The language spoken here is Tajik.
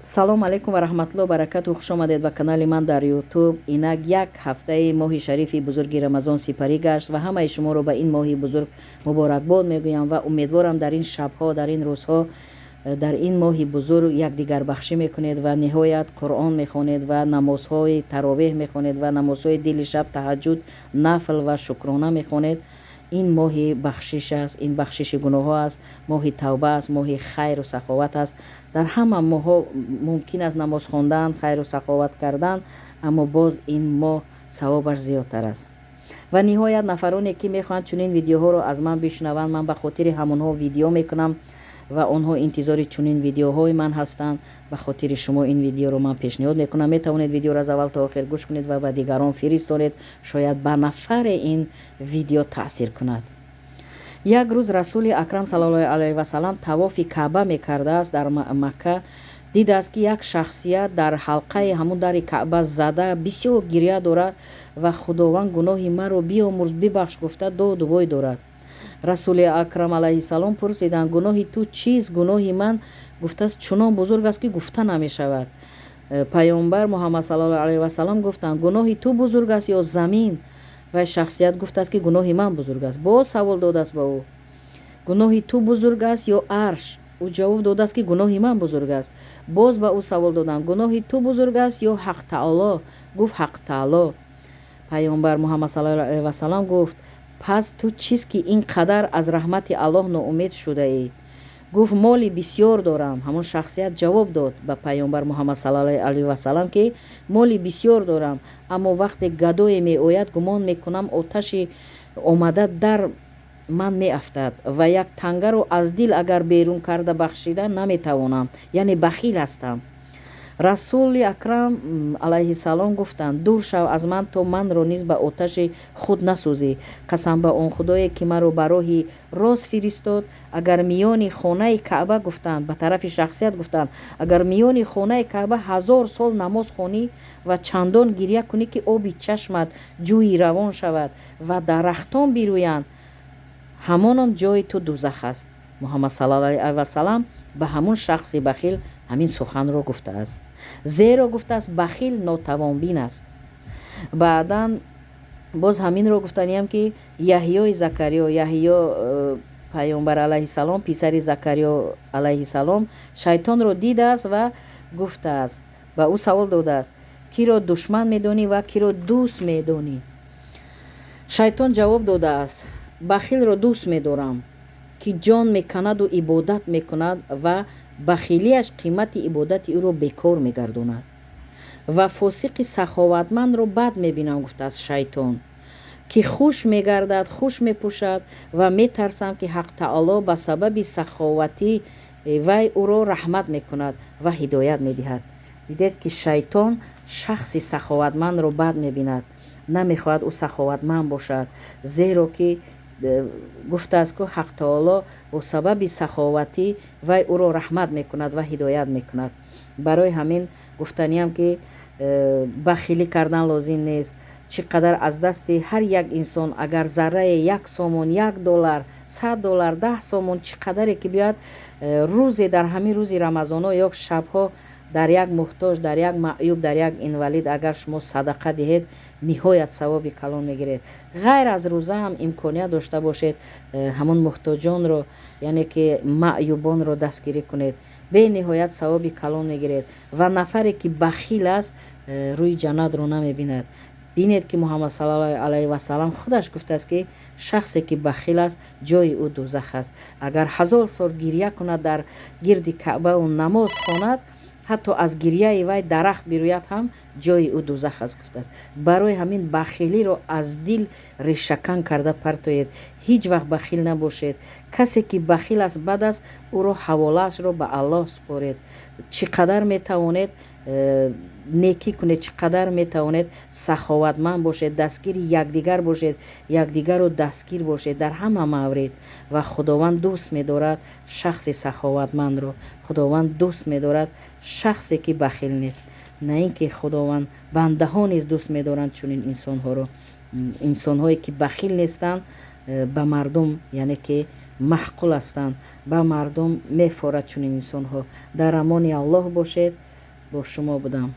салом алейкум ва раҳматуллоҳи ва баракату. хуш омадед ба канали ман дар ютуб. Инак як ҳафтаи моҳи шарифи бузурги рамазон сипарӣ гашт ва ҳамаи шуморо ба ин моҳи бузург муборакбод мегӯям ва умедворам дар ин шабҳо, дар ин рӯзҳо, дар ин моҳи бузург якдигарбахшӣ мекунед ва ниҳоят қуръон мехонед ва намозҳои таровеҳ мехонед ва намозҳои дили шаб таҳаҷҷуд, нафл ва шукрона мехонед. ин моҳи бахшиш аст, ин бахшиши гуноҳҳо аст, моҳи тавба аст, моҳи хайру саховат аст. дар ҳама моҳҳо мумкин аст намоз хондан, хайру саховат кардан, аммо боз ин моҳ савобаш зиёдтар аст. ва ниҳоят нафароне ки мехоҳанд чунин видеоҳоро аз ман бишнаванд, ман ба хотири ҳамонҳо видео мекунам ва онҳо интизори чунин видеоҳои ман ҳастанд. ба хотири шумо ин видеоро ман пешниҳод мекунам. метавонед видеоро аз аввал то охир гӯш кунед ва ба дигарон фиристонед, шояд ба нафаре ин видео таъсир кунад. як рӯз расули акрам саллаллоҳу алайҳи васалам тавофи каъба мекардааст дар Макка. дидааст ки як шахсият дар ҳалқаи ҳамун дари каъба зада бисёр гирья дорад ва худованд гуноҳи маро биомурз, бибахш гуфта доду вой дорад. расули акрам алайҳи салом пурсиданд: гуноҳи ту чист? гуноҳи ман гуфтааст чунон бузург аст ки гуфта намешавад. пайғамбар муҳаммад саллаллоҳу алайҳи васалам гуфтанд: гуноҳи ту бузург аст ё замин? ва шахсият гуфтааст ки гуноҳи ман бузург аст. боз савол додааст ба ӯ: гуноҳи ту бузург аст ё арш? ӯ ҷавоб додааст ки гуноҳи ман бузург аст. боз ба ӯ савол доданд: гуноҳи ту бузург аст ё ҳақ таъло? гуфт: ҳақ таъло. пайғамбар муҳаммад саллаллоҳу алайҳи васалам гуфт: пас ту чист ки ин қадар аз раҳмати Аллоҳ ноумед шудаӣ? гуфт: моли бисёр дорам. ҳамон шахсият ҷавоб дод ба пайғамбар муҳаммад саллаллоҳу алайҳи васалам ки моли бисёр дорам, аммо вақте гадое меояд гумон мекунам оташи омада дар ман меафтад ва як тангаро аз дил агар берун карда бахшида наметавонам, яъне бахил ҳастам. расули акрам алайҳи салом гуфтанд: дур шав аз ман, то манро низ ба оташи худ насӯзӣ. қасам ба он худое ки маро ба роҳи рост фиристод, агар миёни хонаи каъба, гуфтанд ба тарафи шахсият гуфтанд, агар миёни хонаи каъба 1000 сол намоз хонӣ ва чандон гирья кунӣ ки оби чашмат ҷӯи равон шавад ва дарахтон бирӯянд, ҳамоном ҷои ту дузах аст. муҳаммад саллаллоҳу алайҳи васалам ба ҳамон шахси бахил ҳамин суханро гуфтааст. зеро гуфтааст бахил нотавонбин аст. баъдан боз ҳаминро гуфтаниям ки яҳьёи закариё, яҳьё пайғамбар алайҳи салом писари закариё алайҳи салом шайтонро дидааст ва гуфтааст, ба ӯ савол додааст: киро душман медонӣ ва киро дӯст медонӣ? шайтон ҷавоб додааст: бахилро дӯст медорам, ки ҷон меканаду ибодат мекунад ва бахилиаш қимати ибодати ӯро бекор мегардонад. ва фосиқи саховатмандро бад мебинам, гуфтааст шайтон, ки хуш мегардад, хуш мепӯшад ва метарсам ки ҳақ таъло ба сабаби саховати вай ӯро раҳмат мекунад ва ҳидоят медиҳад. дидед ки шайтон шахси саховатмандро бад мебинад, намехоҳад ӯ саховатманд бошад, зеро ки гуфтааст ки ҳақ таъло бо сабаби саховатӣ вай ӯро раҳмат мекунад ва ҳидоят мекунад. барои ҳамин гуфтаниям ки бахилӣ кардан лозим нест. чӣ қадар аз дасти ҳар як инсон агар заррае 1 сомон, 1 доллар, 100 доллар, 10 сомон, чӣ қадаре ки биёяд рӯзе дар ҳамин рӯзи рамазонҳо ё шабҳо дар як муҳтоҷ, дар як маъюб, дар як инвалид агар шумо садақа диҳед, ниҳоят савоби калон мегиред. ғайр аз рӯза ҳам имконият дошта бошед ҳамон муҳтоҷонро, яъне ки маъюбонро дастгирӣ кунед, бениҳоят савоби калон мегиред ва нафаре ки бахил аст рӯи ҷаннатро намебинад. бинед ки муҳаммад саллаллоҳу алайҳи васалам худаш гуфтааст ки шахсе ки бахил аст ҷои ӯ дӯзах аст. агар 1000 сол гирья кунад дар гирди каъбаву намоз хонад, ҳатто аз гирьяи вай дарахт бирӯяд ҳам ҷои ӯ дӯзах аст, гуфтааст. барои ҳамин бахилиро аз дил решакан карда партоед. ҳеҷ вақт бахил набошед. касе ки бахил аст, бад аст, ӯро ҳаволаашро ба Аллоҳ според. чӣ қадар метавонед некӣ кунед, чӣ қадар метавонед саховатманд бошед, дастгири якдигар бошед, якдигарро дастгир бошед дар ҳама маврид. ва худованд дӯст медорад шахси саховатмандро. худованд дӯст медорад шахсе ки бахил нест. на ин ки худованд бандаҳо низ дӯст медоранд чунин инсонҳоро. инсонҳое ки бахил нестанд ба мардум, яъне ки маҳқул ҳастанд, ба мардум мефорад чунин инсонҳо. дар амони Аллоҳ бошед. با شما بودم.